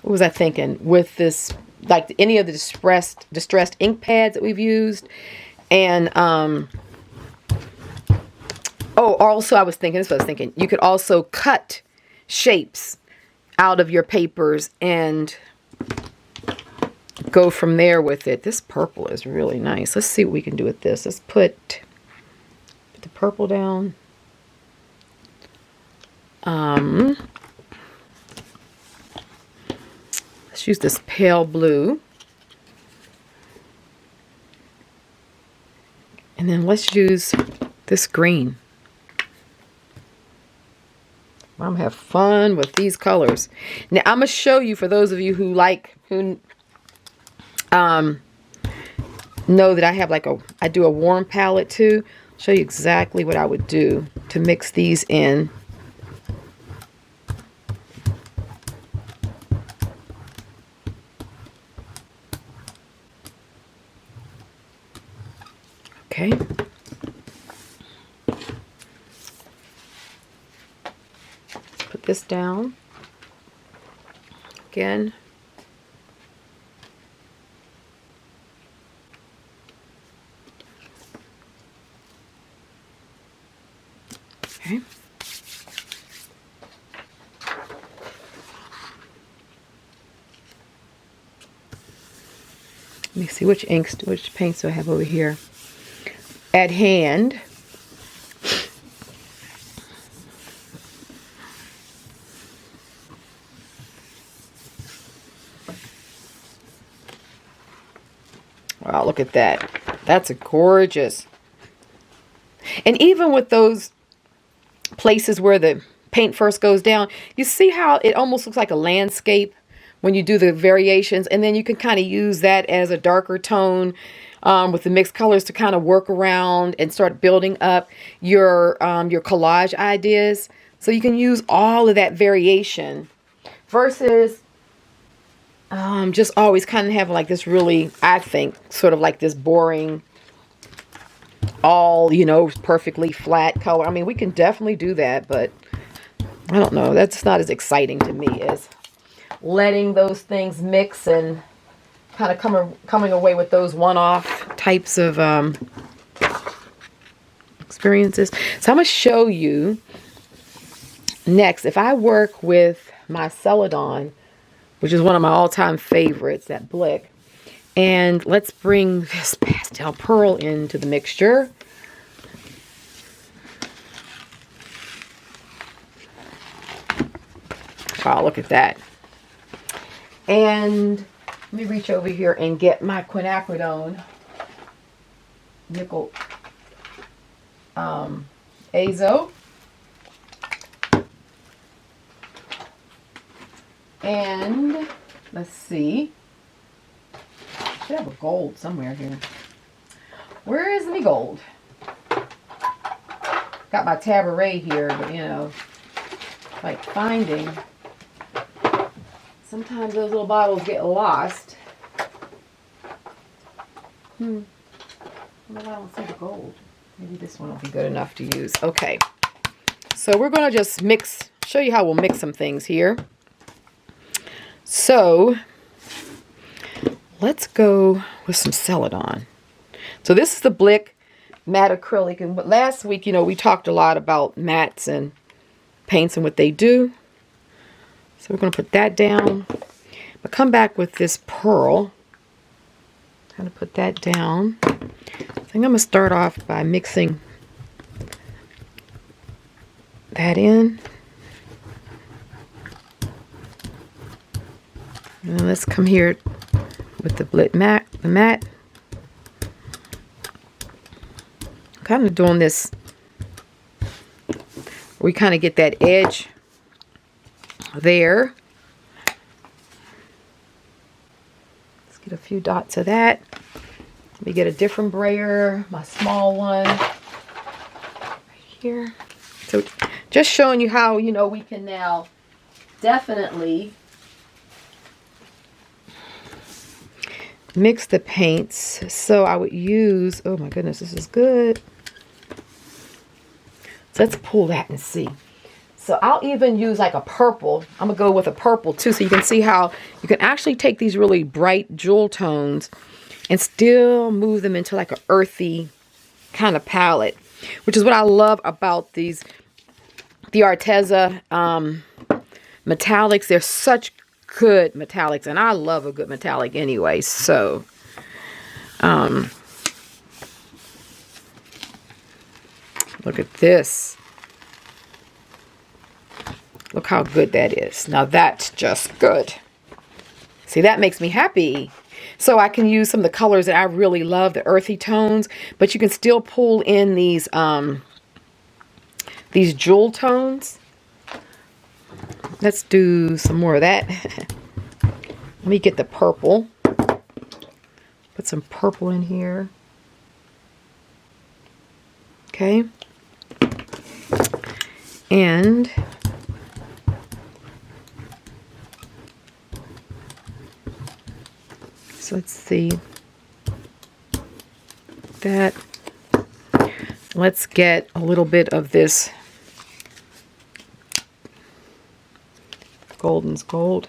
what was I thinking? With this, like any of the distressed ink pads that we've used. And, oh, also I was thinking, this is what I was thinking. You could also cut shapes out of your papers and go from there with it. This purple is really nice. Let's see what we can do with this. Let's put the purple down. Let's use this pale blue. And then let's use this green. I'm gonna have fun with these colors. Now I'm gonna show you, for those of you who know that I have like I do a warm palette too. I'll show you exactly what I would do to mix these in. Okay. Put this down. Again. Okay. Let me see which paints do I have over here at hand. Wow, look at that. That's gorgeous. And even with those places where the paint first goes down, you see how it almost looks like a landscape when you do the variations, and then you can kind of use that as a darker tone with the mixed colors to kind of work around and start building up your collage ideas. So you can use all of that variation versus just always kind of have like this really, I think, sort of like this boring, all, you know, perfectly flat color. I mean, we can definitely do that, but I don't know. That's not as exciting to me as letting those things mix and kind of coming away with those one-off types of experiences. So I'm going to show you next, if I work with my Celadon, which is one of my all-time favorites, that Blick. And let's bring this pastel pearl into the mixture. Wow, look at that. And let me reach over here and get my quinacridone nickel azo. And let's see. I should have a gold somewhere here. Where is the gold? Got my Tabaret here, but you know, like finding. Sometimes those little bottles get lost. Well, I don't see the gold. Maybe this one will be good enough to use. Okay. So we're going to just show you how we'll mix some things here. So let's go with some Celadon. So this is the Blick matte acrylic. And last week, you know, we talked a lot about mattes and paints and what they do. So we're going to put that down. But come back with this pearl. Kind of put that down. I think I'm going to start off by mixing that in. And let's come here with the Blick matte. Kind of doing this. We kind of get that edge there. Let's get a few dots of that. Let me get a different brayer, my small one right here. So just showing you how, you know, we can now definitely mix the paints. So I would use, oh my goodness, this is good. So let's pull that and see. So I'll even use like a purple. I'm gonna go with a purple too, so you can see how you can actually take these really bright jewel tones and still move them into like an earthy kind of palette, which is what I love about the Arteza metallics. They're such good metallics, and I love a good metallic anyway. So look at this. Look how good that is. Now that's just good. See, that makes me happy. So I can use some of the colors that I really love, the earthy tones, but you can still pull in these jewel tones. Let's do some more of that. Let me get the purple. Put some purple in here. Okay. And so let's see that. Let's get a little bit of this golden's gold.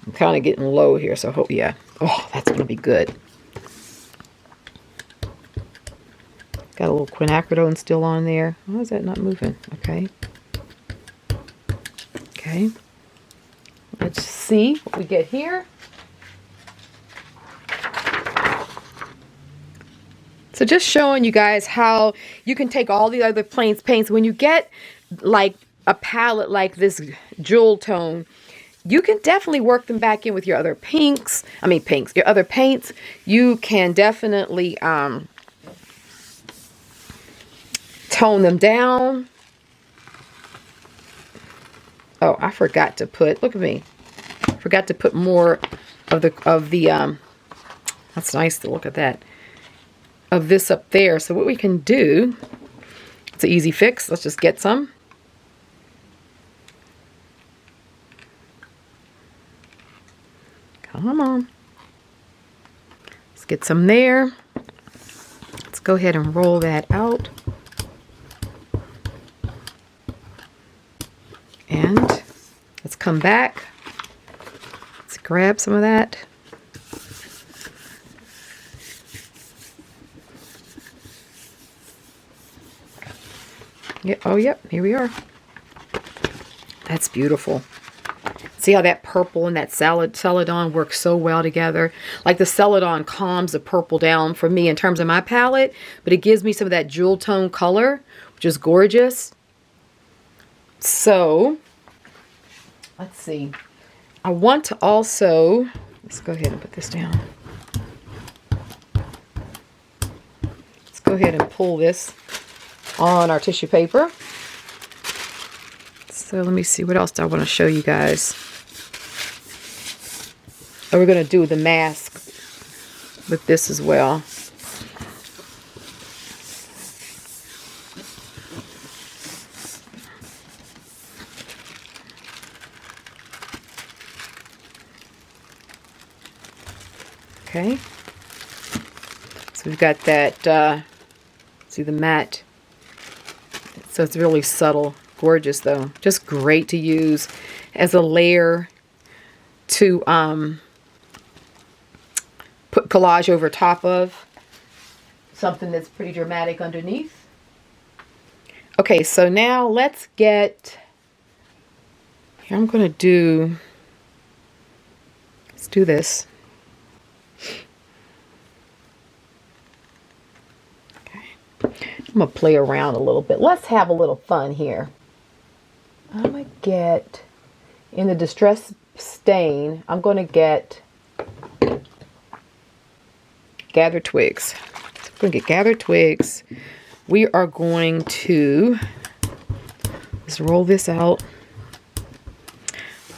I'm kind of getting low here, so I hope, yeah. Oh, that's going to be good. Got a little quinacridone still on there. Why is that not moving? Okay. Okay. Let's see what we get here. So just showing you guys how you can take all the other paints. When you get like a palette like this jewel tone, you can definitely work them back in with your other pinks. Your other paints. You can definitely tone them down. Oh, I forgot to put, look at me. Forgot to put more of the that's nice to look at that. Of this up there. So what we can do, it's an easy fix. Let's just get some. Come on. Let's get some there. Let's go ahead and roll that out. And let's come back. Let's grab some of that. Yeah, oh, yep, here we are. That's beautiful. See how that purple and that Celadon work so well together? Like the Celadon calms the purple down for me in terms of my palette, but it gives me some of that jewel tone color, which is gorgeous. So, let's see. I want to also, let's go ahead and put this down. Let's go ahead and pull this on our tissue paper. So let me see what else I want to show you guys. And we're going to do the mask with this as well. Okay. So we've got that, see the matte. So it's really subtle. Gorgeous though. Just great to use as a layer to put collage over top of something that's pretty dramatic underneath. Okay, so now let's get, here I'm going to do, let's do this. Okay, I'm going to play around a little bit. Let's have a little fun here. I'm going to get, in the Distress Stain, I'm going to get Gathered Twigs. So I'm going to get Gathered Twigs. We are going to, let's roll this out.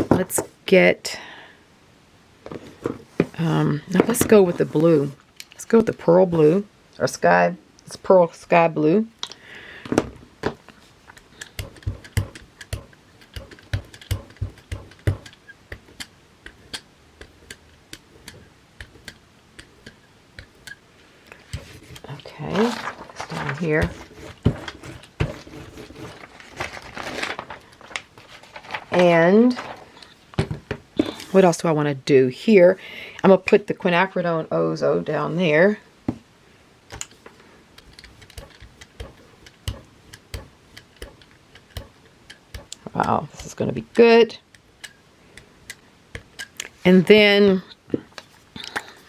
Let's get, now let's go with the blue. Let's go with the pearl blue, or sky, it's pearl sky blue. here. And what else do I want to do here? I'm going to put the quinacridone Ozo down there. Wow, this is going to be good. And then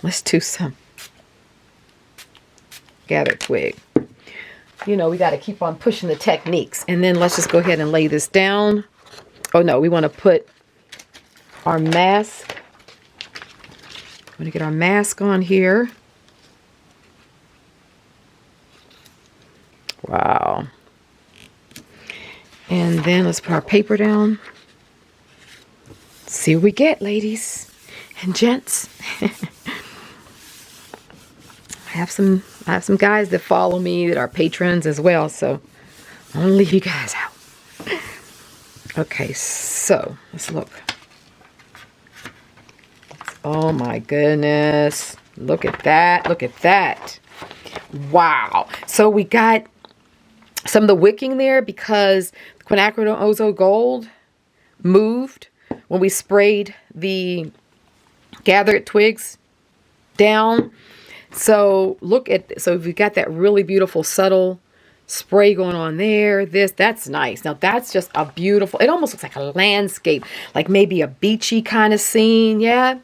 let's do some gathered twig. You know, we got to keep on pushing the techniques. And then let's just go ahead and lay this down. Oh no, we want to put our mask. I'm going to get our mask on here. Wow. And then let's put our paper down. See what we get, ladies and gents. I have some guys that follow me that are patrons as well, so I'm gonna leave you guys out. Okay, so let's look. Oh my goodness. Look at that. Look at that. Wow. So we got some of the wicking there because the quinacridone Ozo Gold moved when we sprayed the gathered twigs down. So look at, so we got that really beautiful subtle spray going on there. That's nice. Now that's just a beautiful, it almost looks like a landscape, like maybe a beachy kind of scene. Yeah.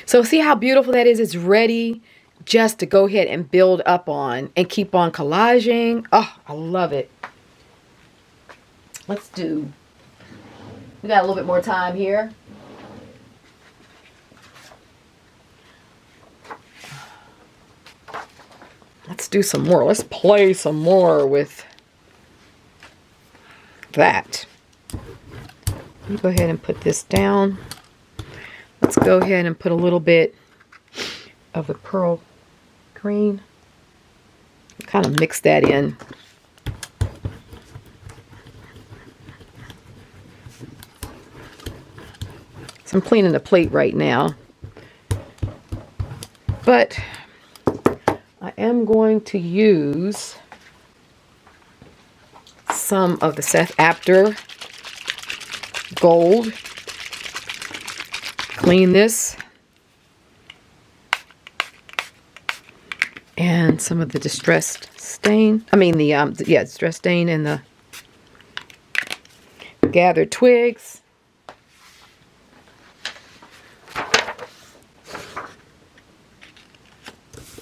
So see how beautiful that is? It's ready just to go ahead and build up on and keep on collaging. Oh, I love it. Let's do, we got a little bit more time here. Let's do some more. Let's play some more with that. Let me go ahead and put this down. Let's go ahead and put a little bit of the pearl green. Kind of mix that in. So I'm cleaning the plate right now. But I am going to use some of the Seth Apter Gold. Clean this. And some of the distressed stain. I mean the distressed stain and the gathered twigs.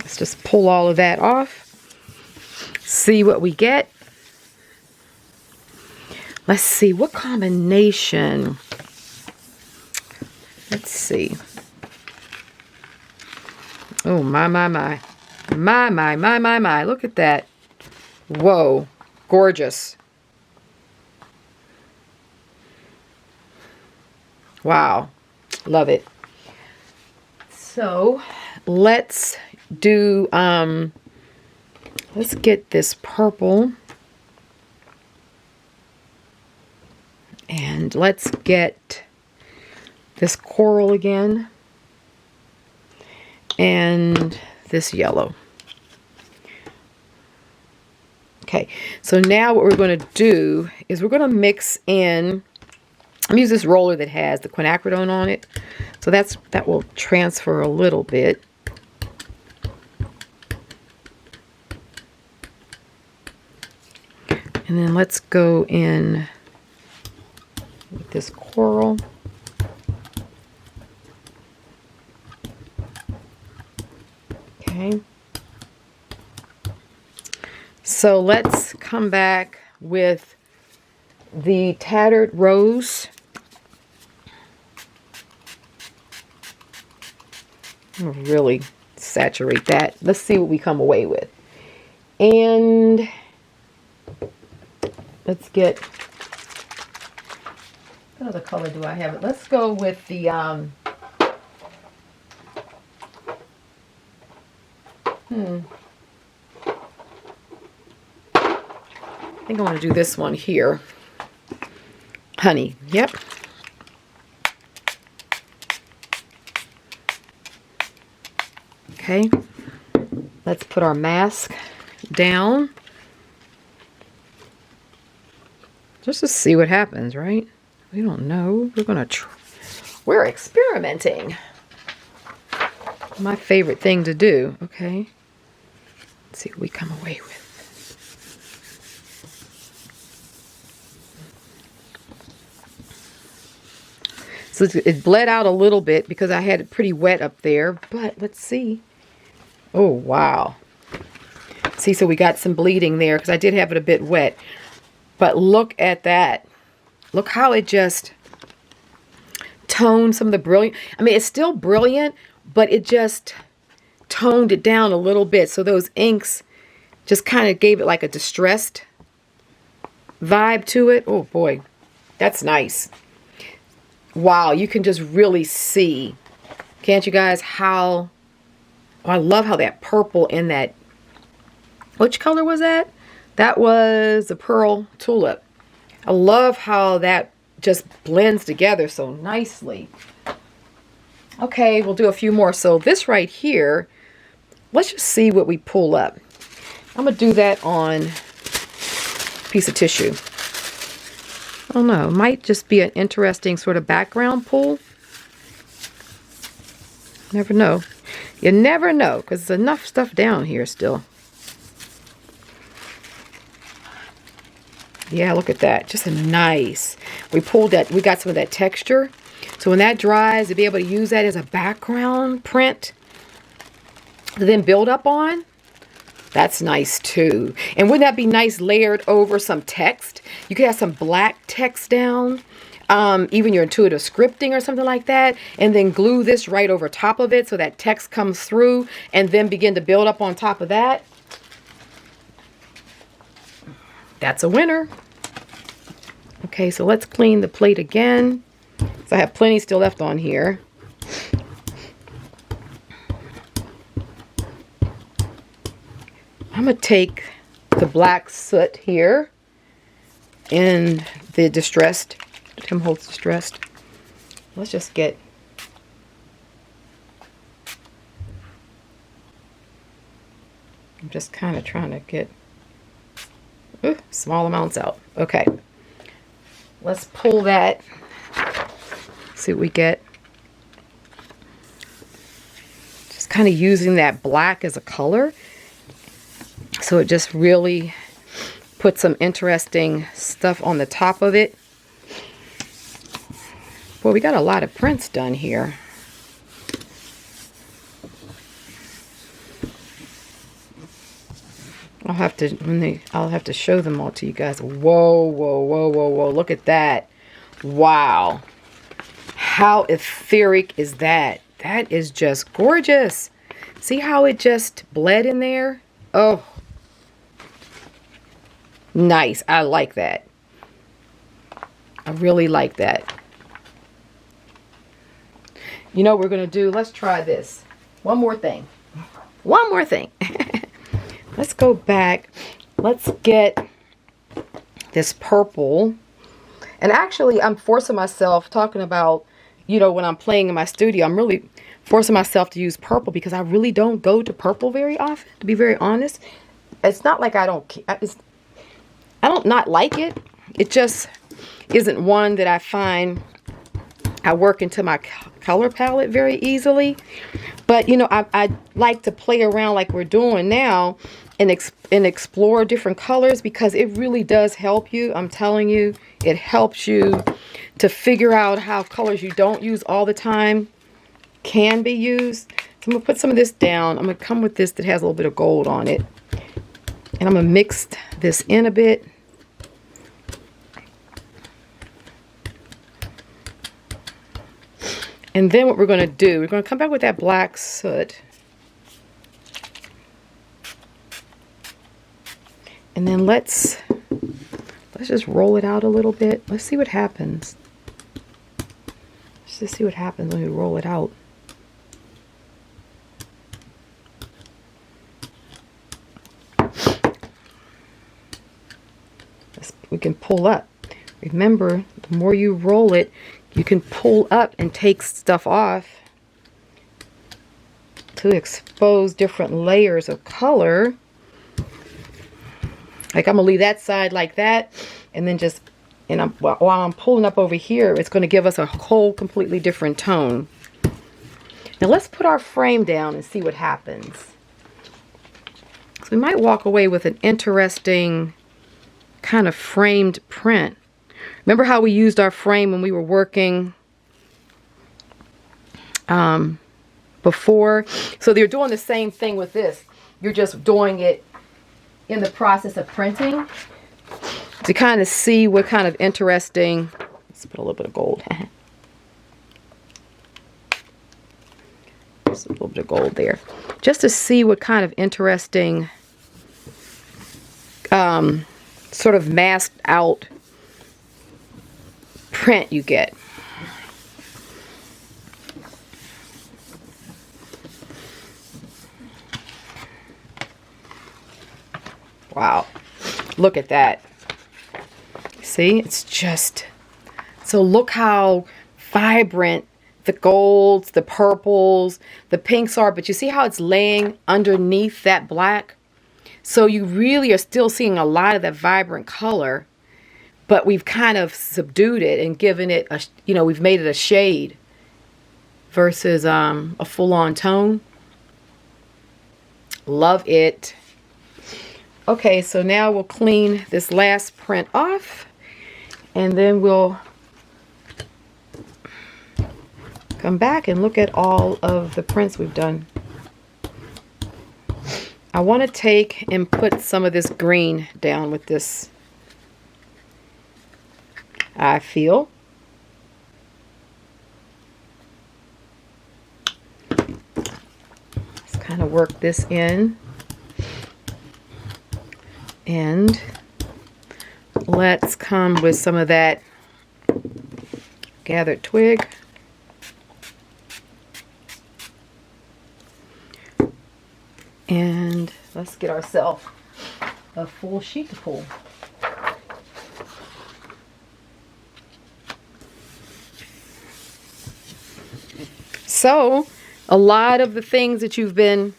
Let's just pull all of that off. See what we get. Let's see what combination. Let's see. Oh, my. My. Look at that. Whoa. Gorgeous. Wow. Love it. So, let's do, let's get this purple. And let's get this coral again. And this yellow. Okay, so now what we're going to do is we're going to mix in, I'm use this roller that has the quinacridone on it. So that will transfer a little bit. And then let's go in with this coral. Okay. So let's come back with the Tattered Rose. I'll really saturate that. Let's see what we come away with. And let's get, what other color do I have? Let's go with the I think I want to do this one here. Honey. Yep. Okay. Let's put our mask down. Just to see what happens, right? We don't know. We're experimenting. My favorite thing to do. Okay. Let's see what we come away with. So it bled out a little bit because I had it pretty wet up there, but let's see. Oh, wow. See, so we got some bleeding there because I did have it a bit wet. But look at that. Look how it just toned some of the brilliant. I mean, it's still brilliant, but it just toned it down a little bit. So those inks just kind of gave it like a distressed vibe to it. Oh, boy. That's nice. Wow, you can just really see, can't you guys, how, oh, I love how that purple in that, which color was that? That was the Pearl Tulip. I love how that just blends together so nicely. Okay, we'll do a few more. So this right here, let's just see what we pull up. I'm going to do that on a piece of tissue. I don't know, it might just be an interesting sort of background pull. Never know. You never know, because there's enough stuff down here still. Yeah, look at that. Just a nice. We pulled that, we got some of that texture. So when that dries, to be able to use that as a background print to then build up on, that's nice too. And wouldn't that be nice layered over some text? You could have some black text down, even your intuitive scripting or something like that, and then glue this right over top of it so that text comes through and then begin to build up on top of that. That's a winner. Okay, so let's clean the plate again. So I have plenty still left on here. I'm going to take the black soot here and the distressed, Tim Holtz distressed. Let's just get, I'm just kind of trying to get small amounts out. Okay, let's pull that, see what we get. Just kind of using that black as a color. So it just really put some interesting stuff on the top of it. Well, we got a lot of prints done here. I'll have to show them all to you guys. Whoa, whoa, whoa, whoa, whoa. Look at that. Wow. How etheric is that? That is just gorgeous. See how it just bled in there? Oh. Nice. I like that. I really like that. You know what we're going to do? Let's try this. One more thing. One more thing. Let's go back. Let's get this purple. And actually, I'm forcing myself, talking about, you know, when I'm playing in my studio, I'm really forcing myself to use purple because I really don't go to purple very often, to be very honest. It's not like I don't not like it. It just isn't one that I find I work into my color palette very easily. But, you know, I like to play around like we're doing now and explore different colors because it really does help you. I'm telling you, it helps you to figure out how colors you don't use all the time can be used. So I'm going to put some of this down. I'm going to come with this that has a little bit of gold on it. And I'm going to mix this in a bit. And then what we're going to do, we're going to come back with that black soot. And then let's just roll it out a little bit. Let's see what happens. Let's just see what happens when we roll it out. We can pull up. Remember, the more you roll it, you can pull up and take stuff off to expose different layers of color. Like I'm going to leave that side like that and then just And while I'm pulling up over here, it's going to give us a whole completely different tone. Now let's put our frame down and see what happens. So we might walk away with an interesting kind of framed print. Remember how we used our frame when we were working before? So they're doing the same thing with this. You're just doing it in the process of printing to kind of see what kind of interesting, let's put a little bit of gold. Just a little bit of gold there. Just to see what kind of interesting sort of masked out print you get. Wow, look at that. See, it's just, so look how vibrant the golds, the purples, the pinks are, but you see how it's laying underneath that black? So you really are still seeing a lot of that vibrant color, but we've kind of subdued it and given it a, you know, we've made it a shade versus a full-on tone. Love it. Okay, so now we'll clean this last print off, and then we'll come back and look at all of the prints we've done. I want to take and put some of this green down with this, I feel. Let's kind of work this in. And let's come with some of that gathered twig. And let's get ourselves a full sheet to pull. So, a lot of the things that you've been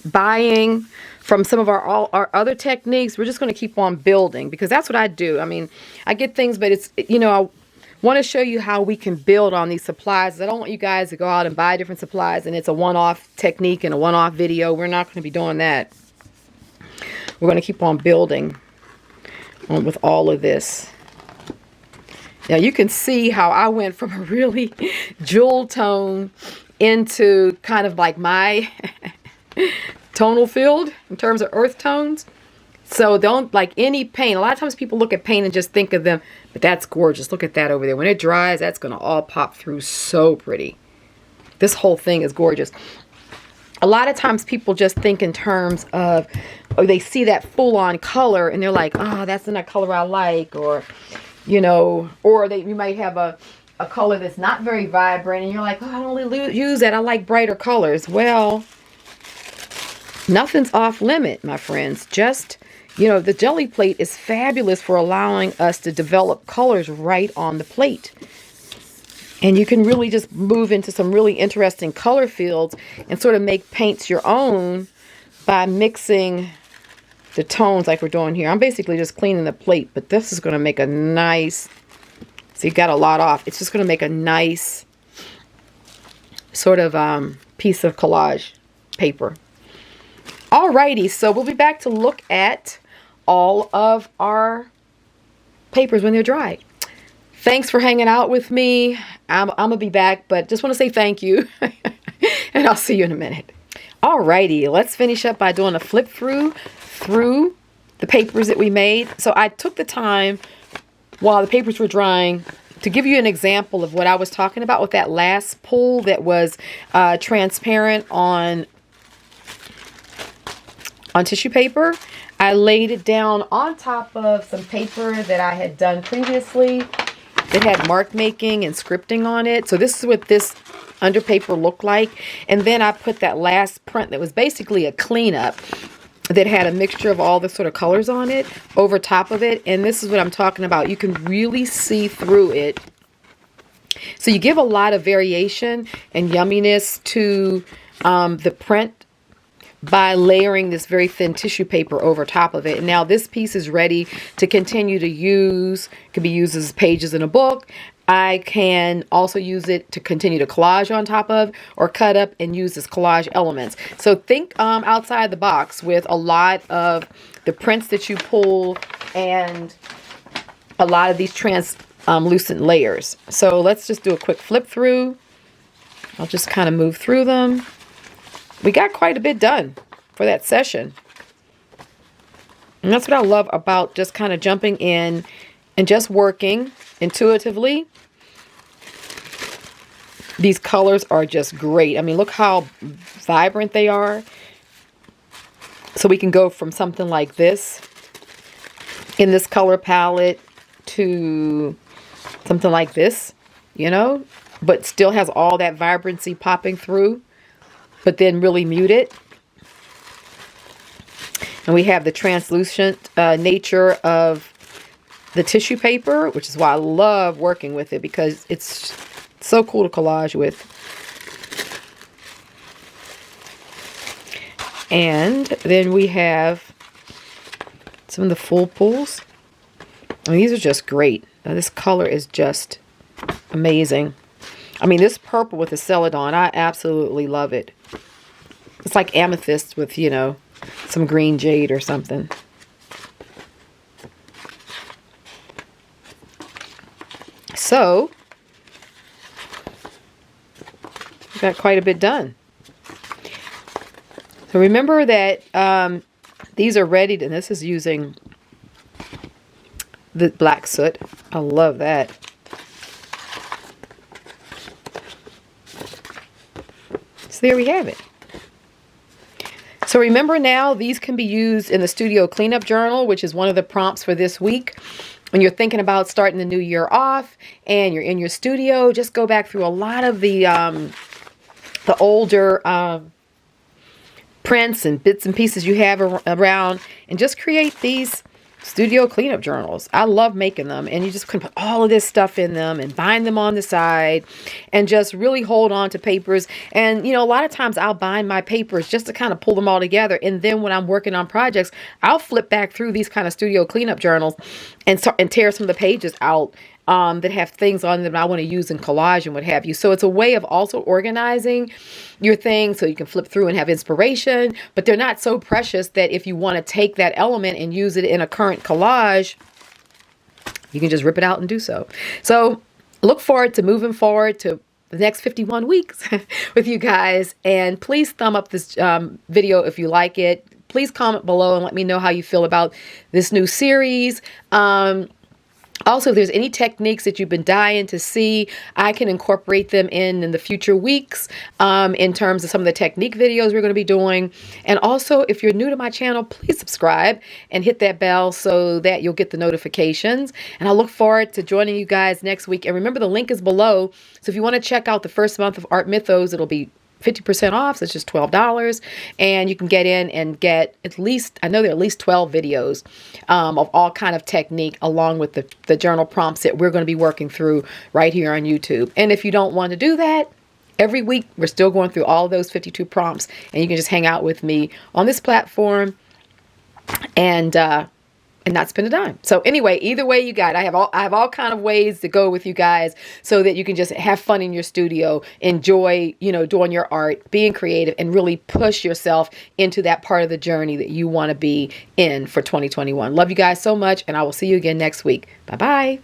buying from some of our other techniques, we're just going to keep on building, because that's what I do. I mean, I get things, but it's, you know, I want to show you how we can build on these supplies. I don't want you guys to go out and buy different supplies and it's a one-off technique and a one-off video. We're not going to be doing that. We're going to keep on building on with all of this. Now you can see how I went from a really jewel tone into kind of like my tonal field in terms of earth tones. So don't, like any paint, a lot of times people look at paint and just think of them, but that's gorgeous. Look at that over there. When it dries, that's going to all pop through so pretty. This whole thing is gorgeous. A lot of times people just think in terms of, or they see that full-on color and they're like, oh, that's not a color I like, or, you know, or you might have a color that's not very vibrant and you're like, oh, I don't really use that. I like brighter colors. Well, nothing's off limit, my friends. Just, you know, the Gelli plate is fabulous for allowing us to develop colors right on the plate. And you can really just move into some really interesting color fields and sort of make paints your own by mixing the tones like we're doing here. I'm basically just cleaning the plate, but this is going to make a nice, so you got a lot off. It's just going to make a nice sort of piece of collage paper. Alrighty, so we'll be back to look at all of our papers when they're dry. Thanks for hanging out with me. I'm going to be back, but just want to say thank you. And I'll see you in a minute. Alrighty, let's finish up by doing a flip through the papers that we made. So I took the time while the papers were drying to give you an example of what I was talking about with that last pull that was transparent on tissue paper. I laid it down on top of some paper that I had done previously that had mark making and scripting on it. So this is what this under paper looked like. And then I put that last print that was basically a cleanup that had a mixture of all the sort of colors on it over top of it. And this is what I'm talking about. You can really see through it. So you give a lot of variation and yumminess to the print by layering this very thin tissue paper over top of it. And now this piece is ready to continue to use. It can be used as pages in a book. I can also use it to continue to collage on top of, or cut up and use as collage elements. So think outside the box with a lot of the prints that you pull and a lot of these translucent layers. So let's just do a quick flip through. I'll just kind of move through them. We got quite a bit done for that session. And that's what I love about just kind of jumping in and just working intuitively. These colors are just great. I mean, look how vibrant they are. So we can go from something like this in this color palette to something like this, you know, but still has all that vibrancy popping through, but then really muted. And we have the translucent nature of the tissue paper, which is why I love working with it, because it's so cool to collage with. And then we have some of the full pulls. I mean, these are just great. Now, this color is just amazing. I mean, this purple with the celadon, I absolutely love it. It's like amethyst with, you know, some green jade or something. So, we got quite a bit done. So remember that these are ready, and this is using the black soot. I love that. So there we have it. So remember now, these can be used in the studio cleanup journal, which is one of the prompts for this week. When you're thinking about starting the new year off and you're in your studio, just go back through a lot of the older prints and bits and pieces you have around, and just create these studio cleanup journals. I love making them, and you just can put all of this stuff in them and bind them on the side and just really hold on to papers. And you know, a lot of times I'll bind my papers just to kind of pull them all together, and then when I'm working on projects, I'll flip back through these kind of studio cleanup journals and tear some of the pages out that have things on them I want to use in collage and what have you. So it's a way of also organizing your things so you can flip through and have inspiration, but they're not so precious that if you want to take that element and use it in a current collage, you can just rip it out and do so. So look forward to moving forward to the next 51 weeks with you guys. And please thumb up this video if you like it. Please comment below and let me know how you feel about this new series. Also, if there's any techniques that you've been dying to see, I can incorporate them in the future weeks in terms of some of the technique videos we're going to be doing. And also, if you're new to my channel, please subscribe and hit that bell so that you'll get the notifications. And I look forward to joining you guys next week. And remember, the link is below. So if you want to check out the first month of Art Mythos, it'll be 50% off, so it's just $12, and you can get in and get at least, I know there are at least 12 videos of all kind of technique, along with the journal prompts that we're going to be working through right here on YouTube. And if you don't want to do that, every week we're still going through all of those 52 prompts, and you can just hang out with me on this platform and not spend a dime. So anyway, either way you got it. I have all kind of ways to go with you guys so that you can just have fun in your studio, enjoy, you know, doing your art, being creative, and really push yourself into that part of the journey that you want to be in for 2021. Love you guys so much, and I will see you again next week. Bye-bye.